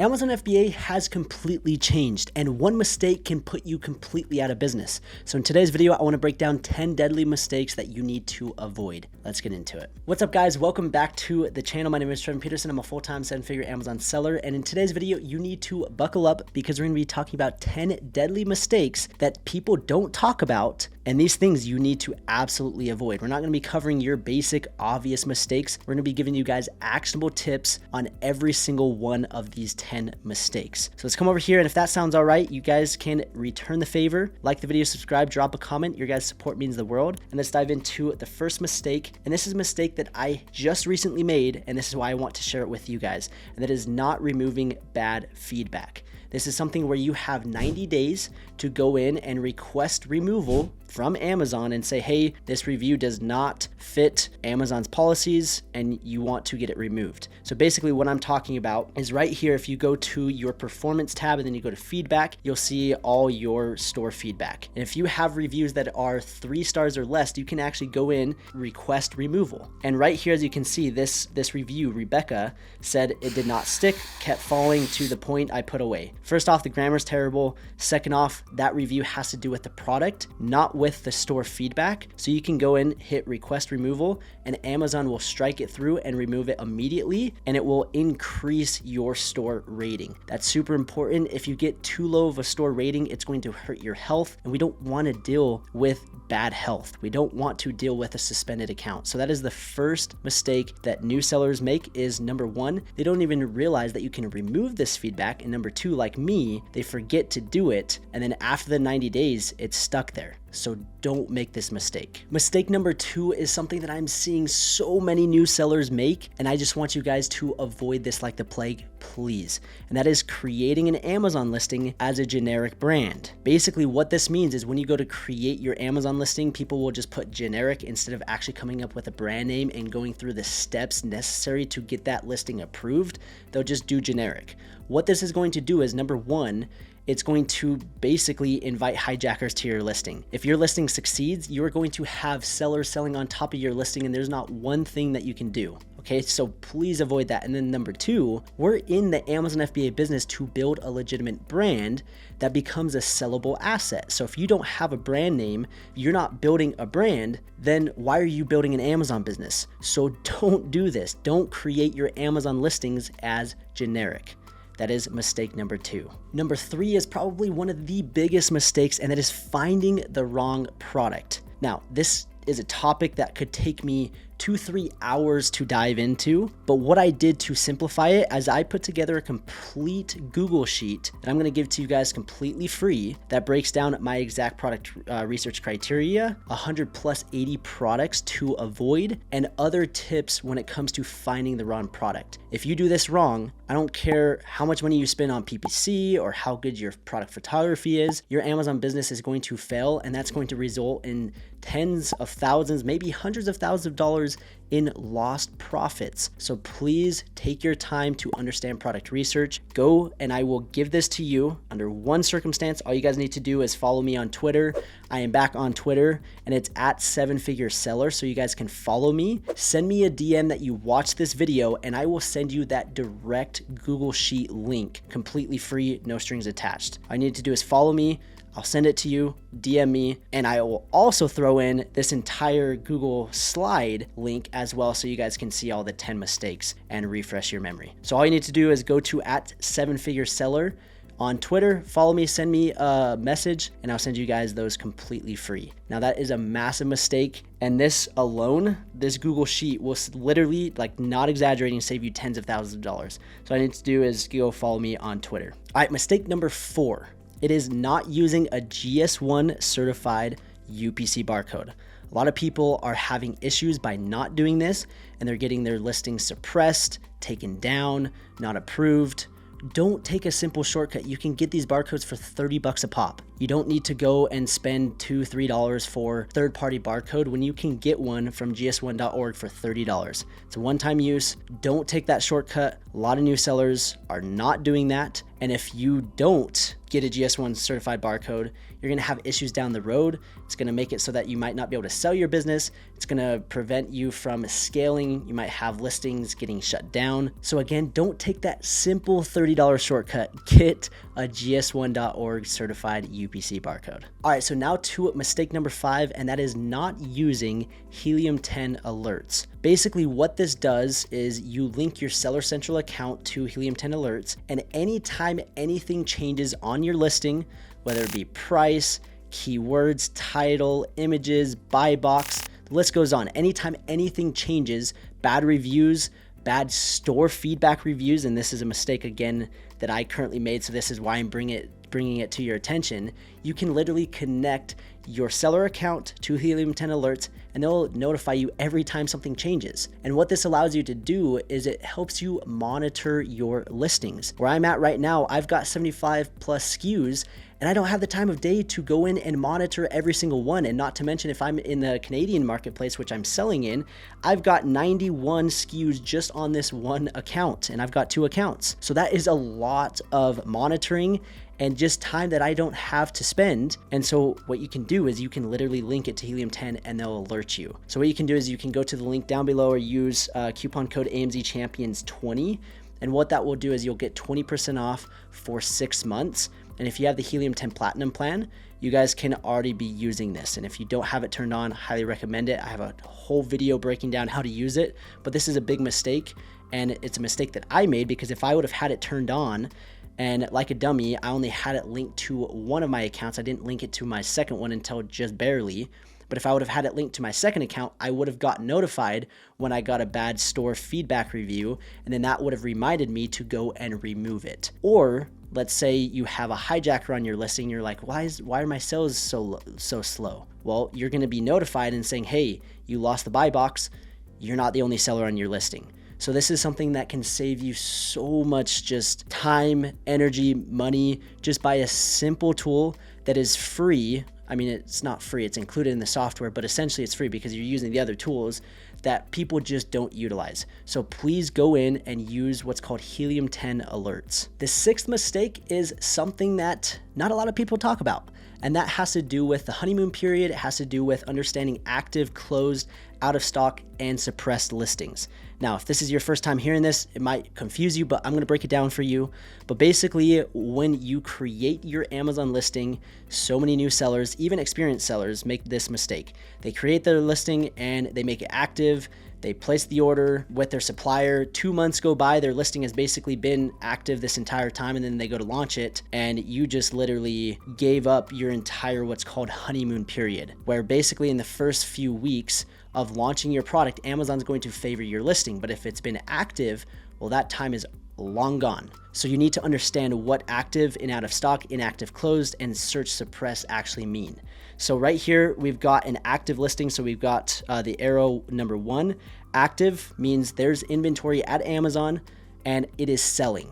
Amazon FBA has completely changed, and one mistake can put you completely out of business. So in today's video, I want to break down 10 deadly mistakes that you need to avoid. Let's get into it. What's up, guys? Welcome back to the channel. My name is Trevin Peterson. I'm a full-time seven-figure Amazon seller, and in today's video, you need to buckle up because we're going to be talking about 10 deadly mistakes that people don't talk about, and these things you need to absolutely avoid. We're not going to be covering your basic, obvious mistakes. We're going to be giving you guys actionable tips on every single one of these 10 mistakes. So let's come over here, and if that sounds all right, you guys can return the favor, like the video, subscribe, drop a comment. Your guys' support means the world. And let's dive into the first mistake. And this is a mistake that I just recently made, and this is why I want to share it with you guys. And that is not removing bad feedback. This is something where you have 90 days to go in and request removal from Amazon and say, hey, this review does not fit Amazon's policies and you want to get it removed. So basically what I'm talking about is right here. If you go to your performance tab and then you go to feedback, you'll see all your store feedback. And if you have reviews that are 3 stars or less, you can actually go in, request removal. And right here, as you can see, this review, Rebecca said it did not stick, kept falling to the point I put away. First off, the grammar's terrible. Second off, that review has to do with the product, not with the store feedback. So you can go in, hit request removal, and Amazon will strike it through and remove it immediately, and it will increase your store rating. That's super important. If you get too low of a store rating, it's going to hurt your health, and we don't want to deal with bad health. We don't want to deal with a suspended account. So that is the first mistake that new sellers make. Is number 1, they don't even realize that you can remove this feedback, and number 2, like me, they forget to do it, and then after the 90 days, it's stuck there. So don't make this mistake. Mistake number 2 is something that I'm seeing so many new sellers make, and I just want you guys to avoid this like the plague, please. And that is creating an Amazon listing as a generic brand. Basically, what this means is when you go to create your Amazon listing, people will just put generic instead of actually coming up with a brand name and going through the steps necessary to get that listing approved. They'll just do generic. What this is going to do is, number 1, it's going to basically invite hijackers to your listing. If your listing succeeds, you're going to have sellers selling on top of your listing, and there's not one thing that you can do. Okay, so please avoid that. And then number 2, we're in the Amazon FBA business to build a legitimate brand that becomes a sellable asset. So if you don't have a brand name, you're not building a brand, then why are you building an Amazon business? So don't do this. Don't create your Amazon listings as generic. That is mistake number 2. Number 3 is probably one of the biggest mistakes, and that is finding the wrong product. Now, this is a topic that could take me 2-3 hours to dive into, but what I did to simplify it is I put together a complete Google sheet that I'm going to give to you guys completely free that breaks down my exact product research criteria, 100 plus 80 products to avoid, and other tips when it comes to finding the wrong product. If you do this wrong, I don't care how much money you spend on PPC or how good your product photography is, your Amazon business is going to fail, and that's going to result in tens of thousands, maybe hundreds of thousands of dollars in lost profits. So please take your time to understand product research. Go, and I will give this to you under one circumstance. All you guys need to do is follow me on Twitter. I am back on Twitter, and it's at 7-figure seller, so you guys can follow me. Send me a DM that you watch this video, and I will send you that direct Google Sheet link, completely free, no strings attached. All you need to do is follow me. I'll send it to you, DM me, and I will also throw in this entire Google slide link as well, so you guys can see all the 10 mistakes and refresh your memory. So all you need to do is go to at 7-figure seller on Twitter, follow me, send me a message, and I'll send you guys those completely free. Now that is a massive mistake, and this alone, this Google Sheet will literally, like not exaggerating, save you tens of thousands of dollars. So all I need to do is go follow me on Twitter. All right, mistake number 4. It is not using a GS1 Certified UPC barcode. A lot of people are having issues by not doing this, and they're getting their listings suppressed, taken down, not approved. Don't take a simple shortcut. You can get these barcodes for $30 a pop. You don't need to go and spend $2, $3 for third-party barcode when you can get one from gs1.org for $30. It's a one-time use. Don't take that shortcut. A lot of new sellers are not doing that. And if you don't get a GS1 certified barcode, you're gonna have issues down the road. It's gonna make it so that you might not be able to sell your business. It's gonna prevent you from scaling. You might have listings getting shut down. So again, don't take that simple $30 shortcut. Get a gs1.org certified UPC barcode. All right, so now to mistake number 5, and that is not using Helium 10 alerts. Basically, what this does is you link your Seller Central account to Helium 10 alerts, and anytime anything changes on your listing, whether it be price, keywords, title, images, buy box, the list goes on. Anytime anything changes, bad reviews, bad store feedback reviews, and this is a mistake again that I currently made, so this is why I'm bringing it to your attention. You can literally connect your seller account to Helium 10 alerts, and they'll notify you every time something changes. And what this allows you to do is it helps you monitor your listings. Where I'm at right now, I've got 75 plus SKUs, and I don't have the time of day to go in and monitor every single one. And not to mention, if I'm in the Canadian marketplace, which I'm selling in, I've got 91 SKUs just on this one account, and I've got 2 accounts. So that is a lot of monitoring and just time that I don't have to spend. And so what you can do is you can literally link it to Helium 10 and they'll alert you. So what you can do is you can go to the link down below or use coupon code AMZ Champions 20. And what that will do is you'll get 20% off for 6 months. And if you have the Helium 10 Platinum plan, you guys can already be using this. And if you don't have it turned on, highly recommend it. I have a whole video breaking down how to use it, but this is a big mistake. And it's a mistake that I made because if I would have had it turned on, and like a dummy, I only had it linked to one of my accounts. I didn't link it to my second one until just barely. But if I would have had it linked to my second account, I would have gotten notified when I got a bad store feedback review, and then that would have reminded me to go and remove it. Or let's say you have a hijacker on your listing. You're like, why are my sales so slow? Well, you're going to be notified and saying, hey, you lost the buy box. You're not the only seller on your listing. So this is something that can save you so much just time, energy, money, just by a simple tool that is free. I mean, it's not free, it's included in the software, but essentially it's free because you're using the other tools that people just don't utilize. So please go in and use what's called Helium 10 alerts. The 6th mistake is something that not a lot of people talk about, and that has to do with the honeymoon period. It has to do with understanding active, closed, out of stock, and suppressed listings. Now, if this is your first time hearing this, it might confuse you, but I'm going to break it down for you. But basically, when you create your Amazon listing, so many new sellers, even experienced sellers, make this mistake. They create their listing and they make it active. They place the order with their supplier. 2 months go by, their listing has basically been active this entire time, and then they go to launch it, and you just literally gave up your entire what's called honeymoon period, where basically in the first few weeks of launching your product, Amazon's going to favor your listing. But if it's been active, well, that time is long gone. So you need to understand what active and out of stock, inactive, closed, and search suppress actually mean. So right here, we've got an active listing. So we've got the arrow number 1. Active means there's inventory at Amazon and it is selling.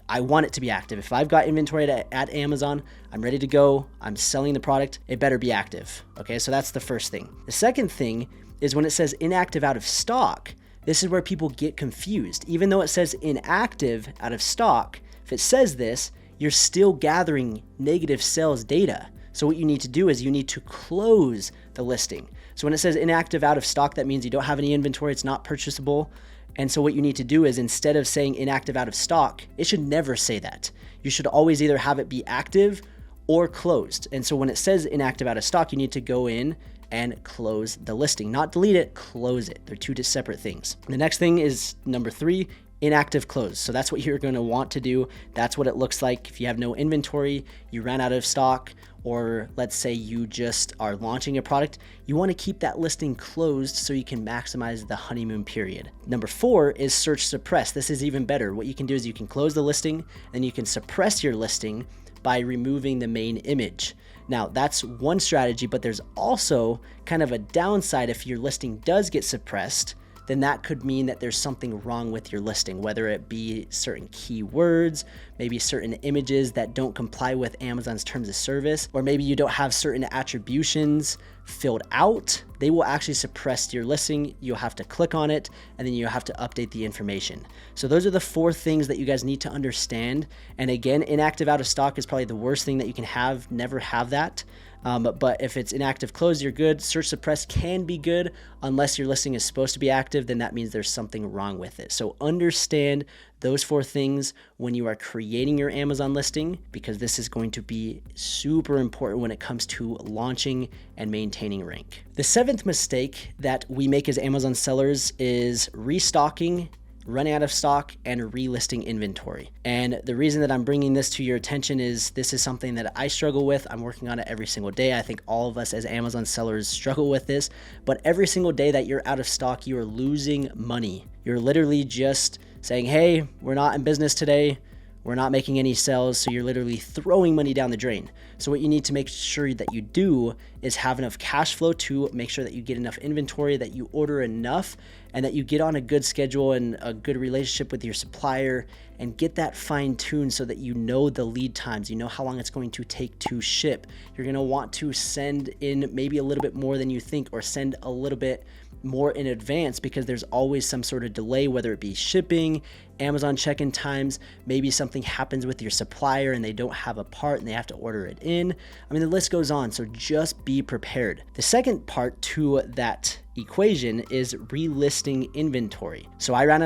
I want it to be active. If I've got inventory at Amazon, I'm ready to go, I'm selling the product, it better be active. Okay, so that's the first thing. The second thing is when it says inactive out of stock, this is where people get confused. Even though it says inactive out of stock, if it says this, you're still gathering negative sales data. So what you need to do is you need to close the listing. So when it says inactive out of stock, that means you don't have any inventory, it's not purchasable. And so what you need to do is instead of saying inactive out of stock, it should never say that. You should always either have it be active or closed. And so when it says inactive out of stock, you need to go in and close the listing, not delete it, close it. They're 2 separate things. The next thing is number 3, inactive close. So that's what you're going to want to do. That's what it looks like. If you have no inventory, you ran out of stock, or let's say you just are launching a product, you want to keep that listing closed so you can maximize the honeymoon period. Number 4 is search suppress. This is even better. What you can do is you can close the listing and you can suppress your listing by removing the main image. Now, that's one strategy, but there's also kind of a downside if your listing does get suppressed. then that could mean that there's something wrong with your listing, whether it be certain keywords, maybe certain images that don't comply with Amazon's terms of service, or maybe you don't have certain attributions filled out. They will actually suppress your listing. You'll have to click on it, and then you'll have to update the information. So those are the 4 things that you guys need to understand. And again, inactive out of stock is probably the worst thing that you can have. Never have that. But if it's inactive closed, you're good. Search suppressed can be good unless your listing is supposed to be active, then that means there's something wrong with it. So understand those 4 things when you are creating your Amazon listing, because this is going to be super important when it comes to launching and maintaining rank. The 7th mistake that we make as Amazon sellers is restocking, running out of stock, and relisting inventory. And the reason that I'm bringing this to your attention is this is something that I struggle with. I'm working on it every single day. I think all of us as Amazon sellers struggle with this, but every single day that you're out of stock, you are losing money. You're literally just saying, hey, we're not in business today. We're not making any sales, so you're literally throwing money down the drain. So what you need to make sure that you do is have enough cash flow to make sure that you get enough inventory, that you order enough, and that you get on a good schedule and a good relationship with your supplier, and get that fine-tuned so that you know the lead times, you know how long it's going to take to ship. You're gonna want to send in maybe a little bit more than you think, or send a little bit more in advance, because there's always some sort of delay, whether it be shipping, Amazon check-in times, maybe something happens with your supplier and they don't have a part and they have to order it in. I mean, the list goes on, so just be prepared. The second part to that equation is relisting inventory. So I ran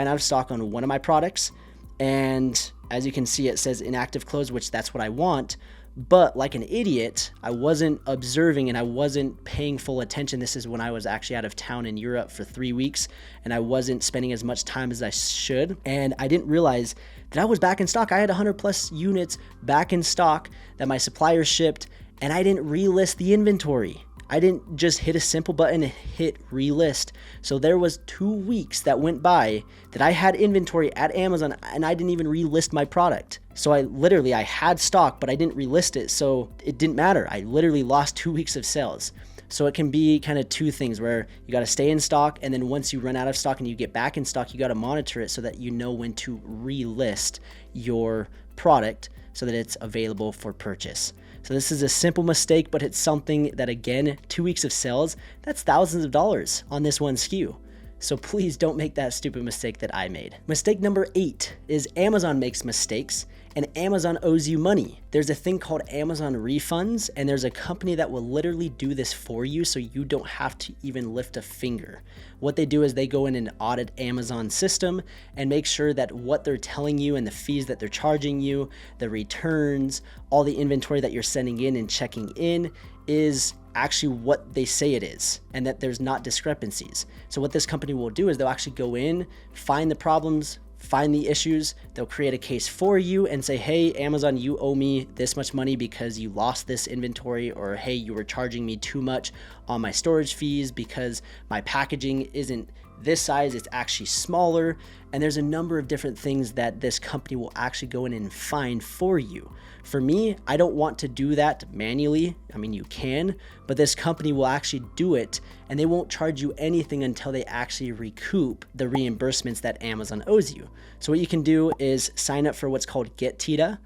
out of stock on one of my products, and as you can see, it says inactive close, which that's what I want. But like an idiot, I wasn't observing and I wasn't paying full attention. This is when I was actually out of town in Europe for 3 weeks, and I wasn't spending as much time as I should. And I didn't realize that I was back in stock. I had 100 plus units back in stock that my supplier shipped, and I didn't relist the inventory. I didn't just hit a simple button and hit relist. So there was 2 weeks that went by that I had inventory at Amazon and I didn't even relist my product. So I had stock, but I didn't relist it. So it didn't matter. I literally lost 2 weeks of sales. So it can be kind of 2 things where you got to stay in stock, and then once you run out of stock and you get back in stock, you got to monitor it so that you know when to relist your product so that it's available for purchase. So this is a simple mistake, but it's something that, again, 2 weeks of sales, that's thousands of dollars on this one SKU. So please don't make that stupid mistake that I made. Mistake number 8 is Amazon makes mistakes and Amazon owes you money. There's a thing called Amazon refunds, and there's a company that will literally do this for you so you don't have to even lift a finger. What they do is they go in and audit Amazon system and make sure that what they're telling you and the fees that they're charging you, the returns, all the inventory that you're sending in and checking in is actually what they say it is, and that there's not discrepancies. So what this company will do is they'll actually go in, find the problems, find the issues, they'll create a case for you and say, hey, Amazon, you owe me this much money because you lost this inventory, or hey, you were charging me too much on my storage fees because my packaging isn't this size, it's actually smaller. And there's a number of different things that this company will actually go in and find for you. For me, I don't want to do that manually. I mean, you can, but this company will actually do it, and they won't charge you anything until they actually recoup the reimbursements that Amazon owes you. So what you can do is sign up for what's called Get Tita,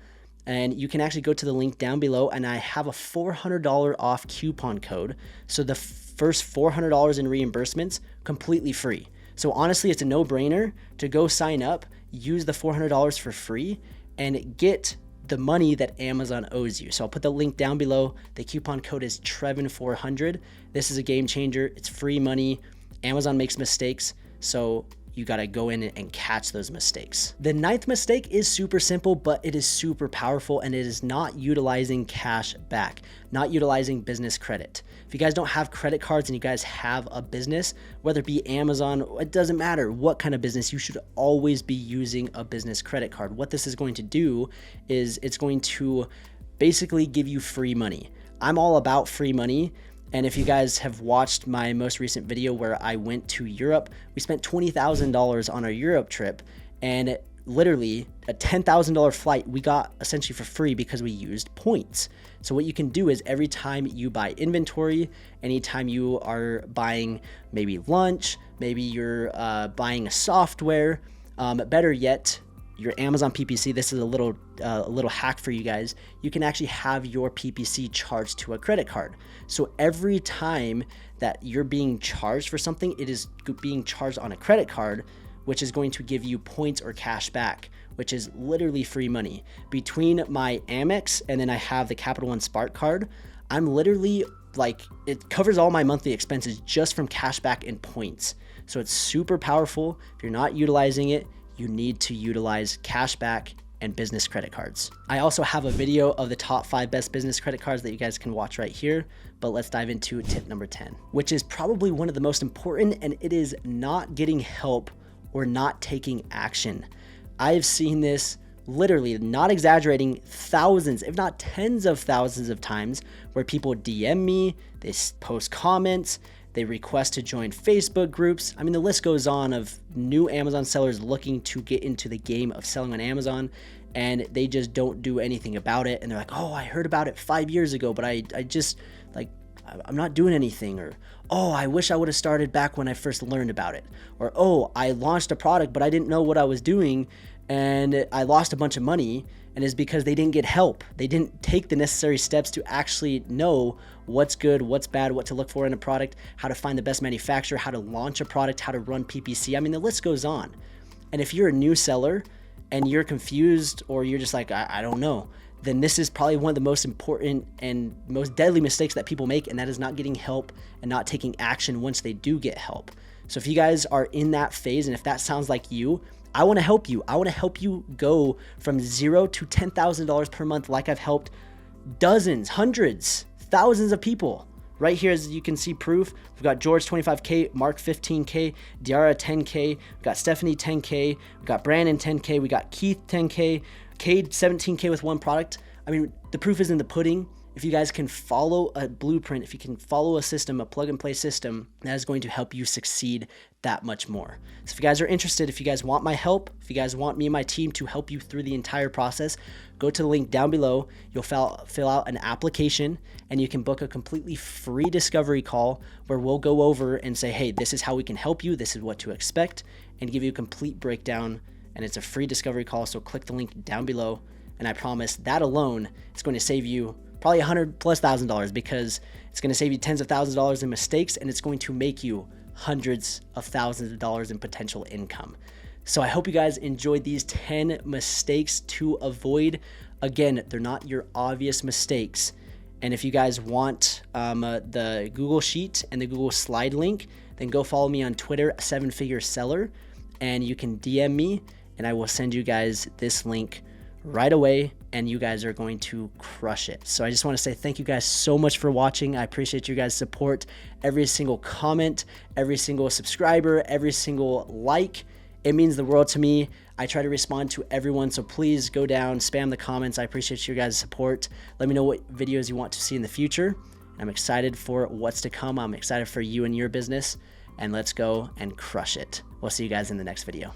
and you can actually go to the link down below, and I have a $400 off coupon code. So the first $400 in reimbursements, completely free. So honestly, it's a no-brainer to go sign up, use the $400 for free, and get the money that Amazon owes you. So I'll put the link down below. The coupon code is Trevin400. This is a game changer. It's free money. Amazon makes mistakes, so you got to go in and catch those mistakes. The 9th mistake is super simple, but it is super powerful, and it is not utilizing cash back, not utilizing business credit. If you guys don't have credit cards and you guys have a business, whether it be Amazon, it doesn't matter what kind of business, you should always be using a business credit card. What this is going to do is it's going to basically give you free money. I'm all about free money. And if you guys have watched my most recent video where I went to Europe, we spent $20,000 on our Europe trip, and literally a $10,000 flight we got essentially for free because we used points. So what you can do is every time you buy inventory, anytime you are buying maybe lunch, maybe you're buying a software, better yet, your Amazon PPC, this is a little hack for you guys. You can actually have your PPC charged to a credit card. So every time that you're being charged for something, it is being charged on a credit card, which is going to give you points or cash back, which is literally free money. Between my Amex and then I have the Capital One Spark card, I'm literally like, it covers all my monthly expenses just from cash back and points. So it's super powerful. If you're not utilizing it, you need to utilize cashback and business credit cards. I also have a video of the top 5 best business credit cards that you guys can watch right here, but let's dive into tip number 10, which is probably one of the most important, and it is not getting help or not taking action. I've seen this literally, not exaggerating, thousands, if not tens of thousands of times where people DM me, they post comments, they request to join Facebook groups. I mean, the list goes on of new Amazon sellers looking to get into the game of selling on Amazon, and they just don't do anything about it. And they're like, oh, I heard about it 5 years ago, but I just like, I'm not doing anything. Or, oh, I wish I would have started back when I first learned about it. Or, oh, I launched a product, but I didn't know what I was doing and I lost a bunch of money. And it's because they didn't get help. They didn't take the necessary steps to actually know what's good, what's bad, what to look for in a product, how to find the best manufacturer, how to launch a product, how to run PPC. I mean, the list goes on. And if you're a new seller and you're confused or you're just like, I don't know, then this is probably one of the most important and most deadly mistakes that people make, and that is not getting help and not taking action once they do get help. So if you guys are in that phase, and if that sounds like you, I want to help you. I want to help you go from $0 to $10,000 per month, like I've helped dozens, hundreds, thousands of people. Right here, as you can see proof, we've got George 25K, Mark 15K, Diara 10K, we've got Stephanie 10K, we've got Brandon 10K, we got Keith 10K, Cade 17K with one product. I mean, the proof is in the pudding. If you guys can follow a blueprint, if you can follow a system, a plug and play system, that is going to help you succeed that much more. So if you guys are interested, if you guys want my help, if you guys want me and my team to help you through the entire process, go to the link down below. You'll fill out an application and you can book a completely free discovery call where we'll go over and say, hey, this is how we can help you. This is what to expect, and give you a complete breakdown. And it's a free discovery call. So click the link down below. And I promise that alone is going to save you probably $100,000+, because it's going to save you tens of thousands of dollars in mistakes, and it's going to make you hundreds of thousands of dollars in potential income. So I hope you guys enjoyed these 10 mistakes to avoid. Again, they're not your obvious mistakes. And if you guys want the Google Sheet and the Google Slide link, then go follow me on Twitter, 7-Figure Seller, and you can DM me, and I will send you guys this link right away, and you guys are going to crush it. So I just want to say thank you guys so much for watching. I appreciate you guys' support. Every single comment, every single subscriber, every single like, it means the world to me. I try to respond to everyone, so please go down, spam the comments. I appreciate you guys' support. Let me know what videos you want to see in the future. I'm excited for what's to come. I'm excited for you and your business, and let's go and crush it. We'll see you guys in the next video.